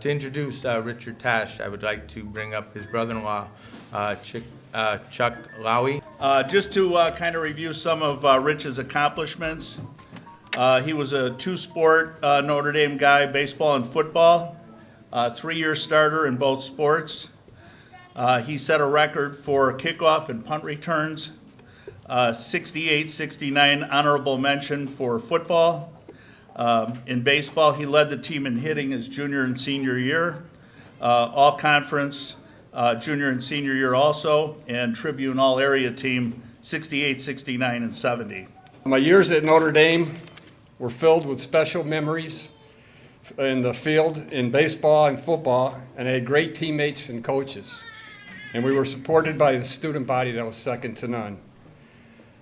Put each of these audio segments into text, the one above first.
To introduce Richard Tash, I would like to bring up his brother-in-law, Chuck Lowy. Just to kind of review some of Rich's accomplishments. He was a two-sport Notre Dame guy, baseball and football, 3-year starter in both sports. He set a record for kickoff and punt returns, 68, 69 honorable mention for football. In baseball, he led the team in hitting his junior and senior year, all conference junior and senior year also, and Tribune all-area team 68, 69, and 70. My years at Notre Dame were filled with special memories in the field, in baseball and football, and I had great teammates and coaches. And we were supported by a student body that was second to none.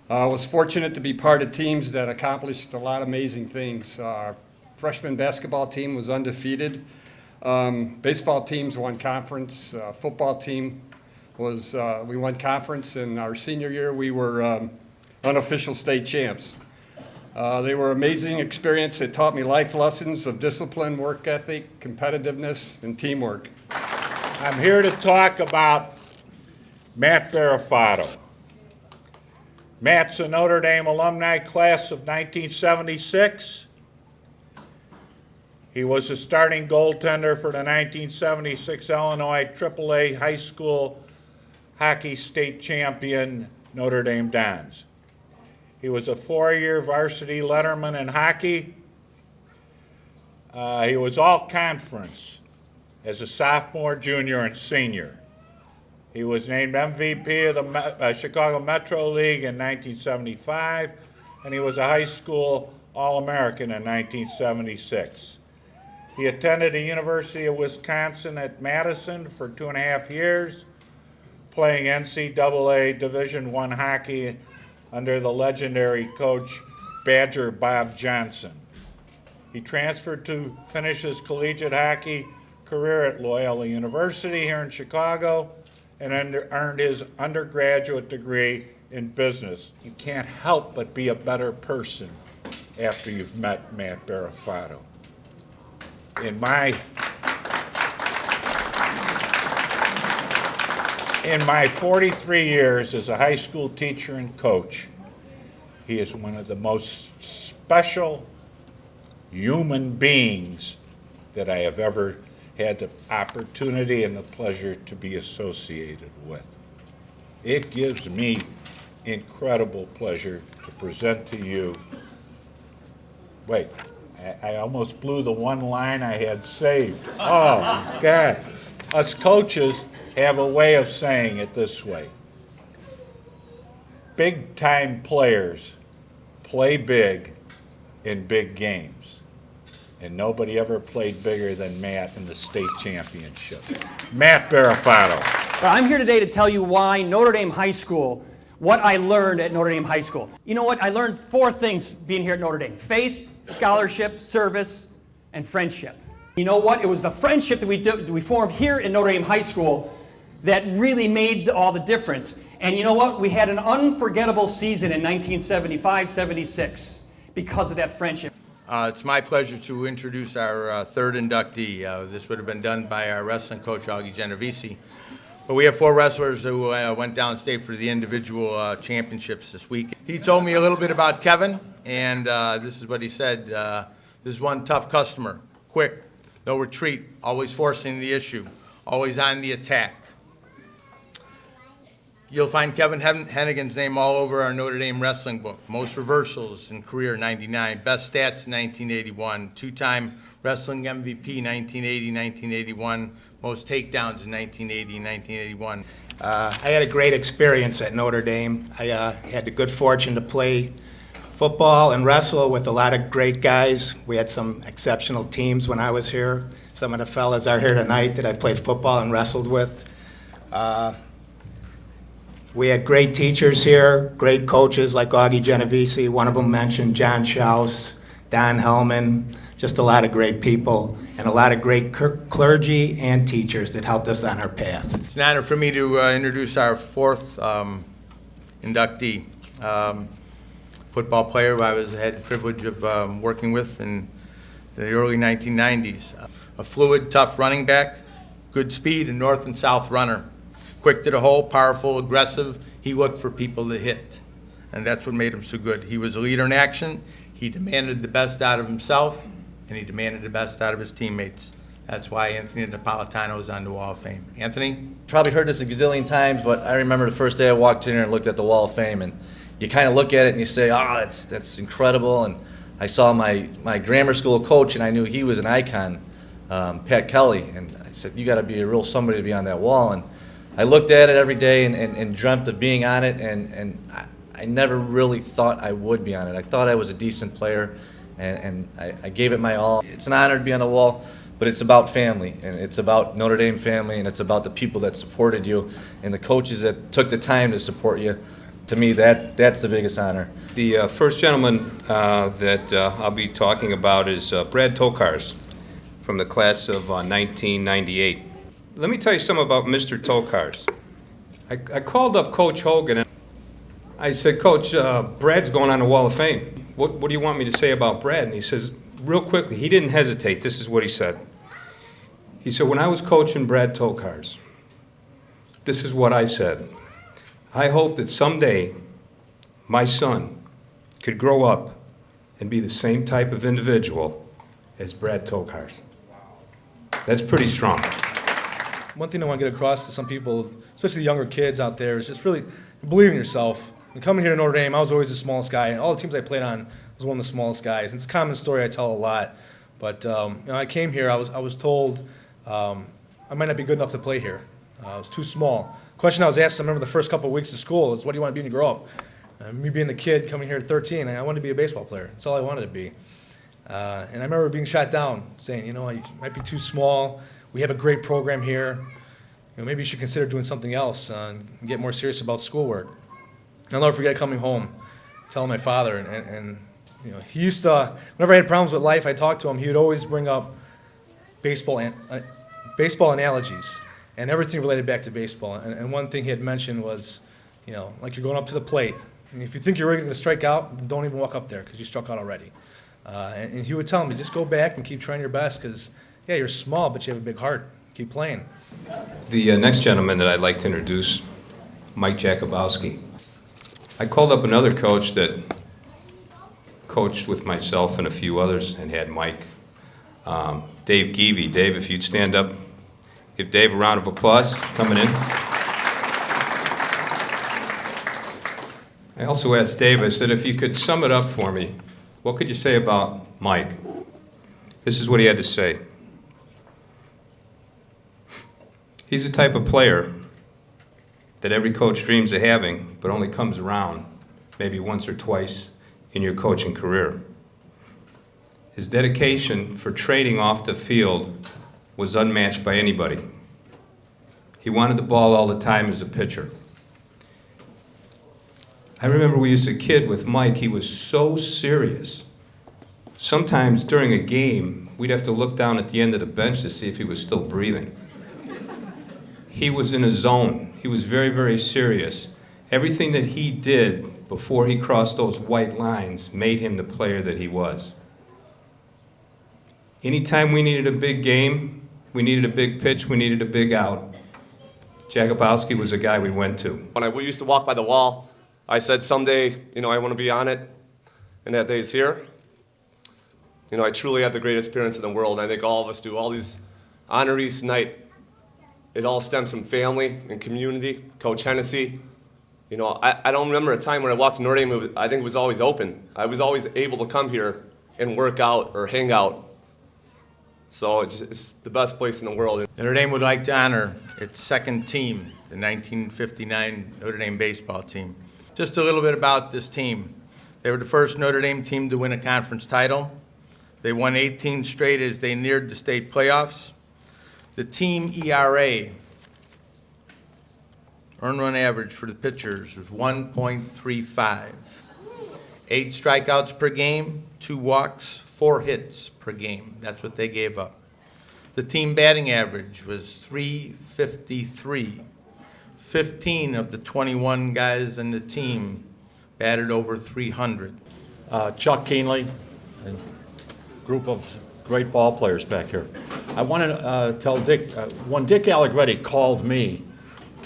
I was fortunate to be part of teams that accomplished a lot of amazing things. Our freshman basketball team was undefeated. Baseball teams won conference. Football team was, we won conference. And our senior year, we were unofficial state champs. They were amazing experience. They taught me life lessons of discipline, work ethic, competitiveness, and teamwork. I'm here to talk about Matt Baruffi. Matt's a Notre Dame alumni, class of 1976. He was a starting goaltender for the 1976 Illinois AAA high school hockey state champion Notre Dame Dons. He was a 4-year varsity letterman in hockey. He was all conference as a sophomore, junior, and senior. He was named MVP of the Chicago Metro League in 1975, and he was a high school All-American in 1976. He attended the University of Wisconsin at Madison for 2.5 years, playing NCAA Division I hockey under the legendary coach Badger Bob Johnson. He transferred to finish his collegiate hockey career at Loyola University here in Chicago, and earned his undergraduate degree in business. You can't help but be a better person after you've met Matt Baruffi. In my 43 years as a high school teacher and coach, he is one of the most special human beings that I have ever had the opportunity and the pleasure to be associated with. It gives me incredible pleasure to present to you. Wait, I almost blew the one line I had saved. Oh, God. Us coaches have a way of saying it this way. Big-time players play big in big games. And nobody ever played bigger than Matt in the state championship. Matt Baruffi. I'm here today to tell you why Notre Dame High School, what I learned at Notre Dame High School. You know what? I learned 4 things being here at Notre Dame: faith, scholarship, service, and friendship. You know what? It was the friendship that we formed here in Notre Dame High School that really made all the difference. And you know what? We had an unforgettable season in 1975-76 because of that friendship. It's my pleasure to introduce our third inductee. This would have been done by our wrestling coach, Augie Genovese. But we have 4 wrestlers who went downstate for the individual championships this week. He told me a little bit about Kevin, and this is what he said. This is one tough customer, quick, no retreat, always forcing the issue, always on the attack. You'll find Kevin Hennigan's name all over our Notre Dame wrestling book. Most reversals in career, 99. Best stats, 1981. 2-time wrestling MVP, 1980, 1981. Most takedowns in 1980 and 1981. I had a great experience at Notre Dame. I had the good fortune to play football and wrestle with a lot of great guys. We had some exceptional teams when I was here. Some of the fellas are here tonight that I played football and wrestled with. We had great teachers here, great coaches like Augie Genovese. One of them mentioned John Schaus, Don Hellman, just a lot of great people and a lot of great clergy and teachers that helped us on our path. It's an honor for me to introduce our 4th inductee, football player who I had the privilege of working with in the early 1990s. A fluid, tough running back, good speed, a north and south runner. Quick to the hole, powerful, aggressive. He looked for people to hit, and that's what made him so good. He was a leader in action. He demanded the best out of himself, and he demanded the best out of his teammates. That's why Anthony Napolitano is on the Wall of Fame. Anthony? Probably heard this a gazillion times, but I remember the first day I walked in here and looked at the Wall of Fame, and you kind of look at it and you say, oh, that's incredible. And I saw my grammar school coach, and I knew he was an icon, Pat Kelly, and I said, you got to be a real somebody to be on that wall. And I looked at it every day and dreamt of being on it, and I never really thought I would be on it. I thought I was a decent player, and I gave it my all. It's an honor to be on the wall, but it's about family, and it's about Notre Dame family, and it's about the people that supported you and the coaches that took the time to support you. To me, that's the biggest honor. The first gentleman that I'll be talking about is Brad Tokars from the class of 1998. Let me tell you something about Mr. Tokars. I called up Coach Hogan and I said, Coach, Brad's going on the Wall of Fame. What do you want me to say about Brad? And he says, real quickly, he didn't hesitate. This is what he said. He said, when I was coaching Brad Tokars, this is what I said. I hope that someday my son could grow up and be the same type of individual as Brad Tokars. That's pretty strong. One thing I want to get across to some people, especially the younger kids out there, is just really believe in yourself. And coming here to Notre Dame, I was always the smallest guy. And all the teams I played on, I was one of the smallest guys. And it's a common story I tell a lot. But I came here, I was told I might not be good enough to play here. I was too small. Question I was asked, I remember the first couple of weeks of school, is what do you want to be when you grow up? Me being the kid coming here at 13, I wanted to be a baseball player. That's all I wanted to be. And I remember being shot down, saying, you might be too small. We have a great program here. Maybe you should consider doing something else and get more serious about schoolwork. I'll never forget coming home, telling my father, and he used to, whenever I had problems with life, I talked to him, he would always bring up baseball analogies and everything related back to baseball. And one thing he had mentioned was, like you're going up to the plate. And if you think you're really going to strike out, don't even walk up there because you struck out already. And he would tell me, just go back and keep trying your best because, yeah, you're small, but you have a big heart. Keep playing. The next gentleman that I'd like to introduce, Mike Jakubowski. I called up another coach that coached with myself and a few others and had Mike. Dave Geevey. Dave, if you'd stand up, give Dave a round of applause coming in. I also asked Dave, I said, if you could sum it up for me, what could you say about Mike? This is what he had to say. He's the type of player that every coach dreams of having, but only comes around maybe once or twice in your coaching career. His dedication for trading off the field was unmatched by anybody. He wanted the ball all the time as a pitcher. I remember we used to kid with Mike, he was so serious. Sometimes during a game, we'd have to look down at the end of the bench to see if he was still breathing. He was in a zone. He was very, very serious. Everything that he did before he crossed those white lines made him the player that he was. Anytime we needed a big game, we needed a big pitch, we needed a big out, Jakubowski was a guy we went to. When we used to walk by the wall, I said someday, I want to be on it, and that day is here. I truly have the greatest experience in the world, and I think all of us do. All these honorees tonight, it all stems from family and community. Coach Hennessy, I don't remember a time when I walked to Notre Dame, I think it was always open. I was always able to come here and work out or hang out. So it's the best place in the world. Notre Dame would like to honor its second team, the 1959 Notre Dame baseball team. Just a little bit about this team. They were the first Notre Dame team to win a conference title. They won 18 straight as they neared the state playoffs. The team ERA, earned run average for the pitchers, was 1.35. 8 strikeouts per game, 2 walks, 4 hits per game. That's what they gave up. The team batting average was .353. 15 of the 21 guys in the team batted over 300. Chuck Keenly, a group great ball players back here. I want to tell Dick, when Dick Allegretti called me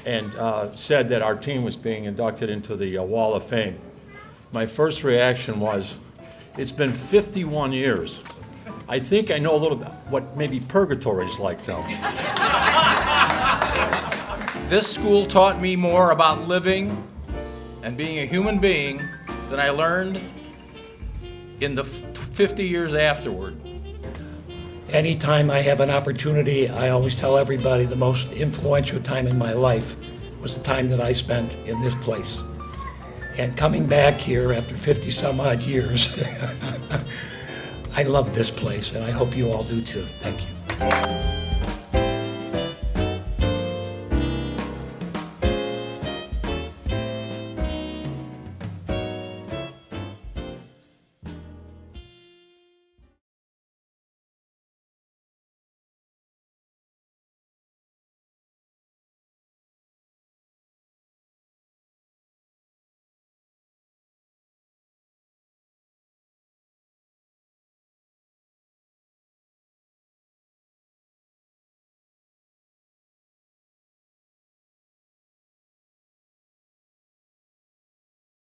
and said that our team was being inducted into the Wall of Fame, my first reaction was, it's been 51 years. I think I know a little bit what maybe purgatory is like now. This school taught me more about living and being a human being than I learned in the 50 years afterward. Anytime I have an opportunity, I always tell everybody the most influential time in my life was the time that I spent in this place. And coming back here after 50 some odd years, I love this place, and I hope you all do too. Thank you.